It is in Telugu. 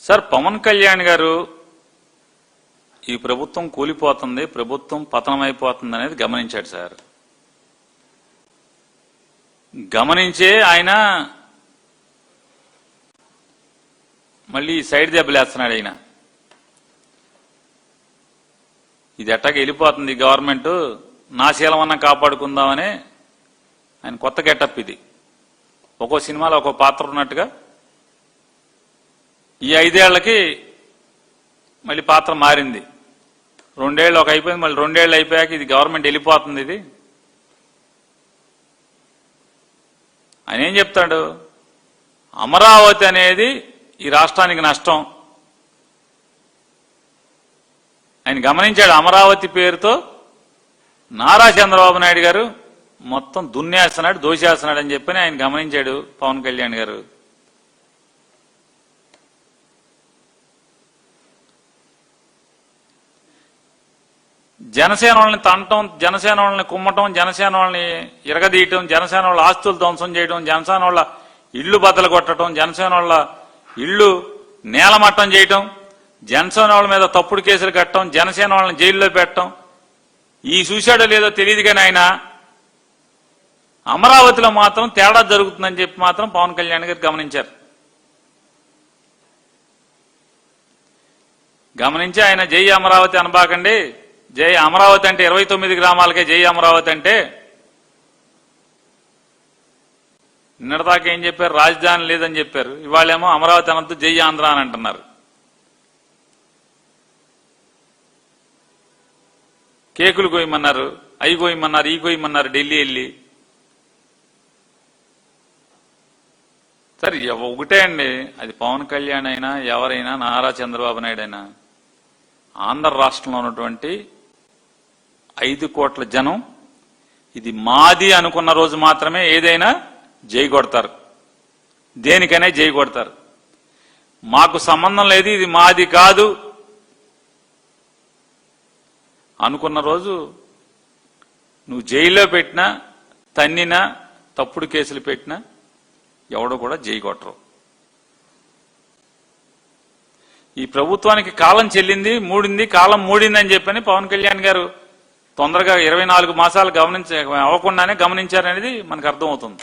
సార్ పవన్ కళ్యాణ్ గారు ఈ ప్రభుత్వం కూలిపోతుంది, ప్రభుత్వం పతనమైపోతుంది అనేది గమనించాడు సార్. గమనించే ఆయన మళ్ళీ సైడ్ దెబ్బలేస్తున్నాడు. ఆయన ఇది ఎట్టాగా వెళ్ళిపోతుంది గవర్నమెంట్, నా శీలమన్నా కాపాడుకుందామని ఆయన కొత్త గెటప్. ఇది ఒక్కో సినిమాలో ఒక్కో పాత్ర ఉన్నట్టుగా ఈ 5 ఏళ్లకి మళ్ళీ పాత్ర మారింది. 2 ఏళ్ళు ఒక అయిపోయింది, మళ్ళీ 2 ఏళ్ళు అయిపోయాక ఇది గవర్నమెంట్ వెళ్ళిపోతుంది. ఇది ఆయన ఏం చెప్తాడు? అమరావతి అనేది ఈ రాష్ట్రానికి నష్టం. ఆయన గమనించాడు. అమరావతి పేరుతో నారా చంద్రబాబు నాయుడు గారు మొత్తం దున్నేస్తున్నాడు, దోషేస్తున్నాడు అని చెప్పని ఆయన గమనించాడు పవన్ కళ్యాణ్ గారు. జనసేన వాళ్ళని తంటం, జనసేన వాళ్ళని కుమ్మటం, జనసేన వాళ్ళని ఇరగదీయటం, జనసేన వాళ్ళ ఆస్తులు ధ్వంసం చేయడం, జనసేన వాళ్ళ ఇళ్లు బద్దలు కొట్టడం, జనసేన వాళ్ళ ఇళ్లు నేలమట్టం చేయటం, జనసేన వాళ్ళ మీద తప్పుడు కేసులు కట్టడం, జనసేన వాళ్ళని జైల్లో పెట్టడం, ఈ చూశాడో లేదో తెలియదు. కానీ ఆయన అమరావతిలో మాత్రం తేడా జరుగుతుందని చెప్పి మాత్రం పవన్ కళ్యాణ్ గారు గమనించారు. గమనించి ఆయన జై అమరావతి అనబాకండి, జై అమరావతి అంటే 29 గ్రామాలకే జై అమరావతి అంటే, నిన్నటిదాకా ఏం చెప్పారు? రాజధాని లేదని చెప్పారు. ఇవాళేమో అమరావతి అనంత జై ఆంధ్ర అని అంటున్నారు. కేకులు కోయమన్నారు, అవి కోయమన్నారు, ఈ కోయమన్నారు ఢిల్లీ వెళ్ళి. సరే ఒకటే అండి, అది పవన్ కళ్యాణ్ అయినా ఎవరైనా, నారా చంద్రబాబు నాయుడు అయినా, ఆంధ్ర రాష్ట్రంలో ఉన్నటువంటి 5 కోట్ల జనం ఇది మాది అనుకున్న రోజు మాత్రమే ఏదైనా జై కొడతారు, దేనికైనా జై కొడతారు. మాకు సంబంధం లేదు, ఇది మాది కాదు అనుకున్న రోజు నువ్వు జైల్లో పెట్టినా, తన్నినా, తప్పుడు కేసులు పెట్టినా ఎవడో కూడా జై కొట్టరు. ఈ ప్రభుత్వానికి కాలం చెల్లింది, మూడింది, కాలం మూడిందని చెప్పని పవన్ కళ్యాణ్ గారు తొందరగా 24 మాసాలు అవ్వకుండానే గమనించారనేది మనకు అర్థమవుతుంది.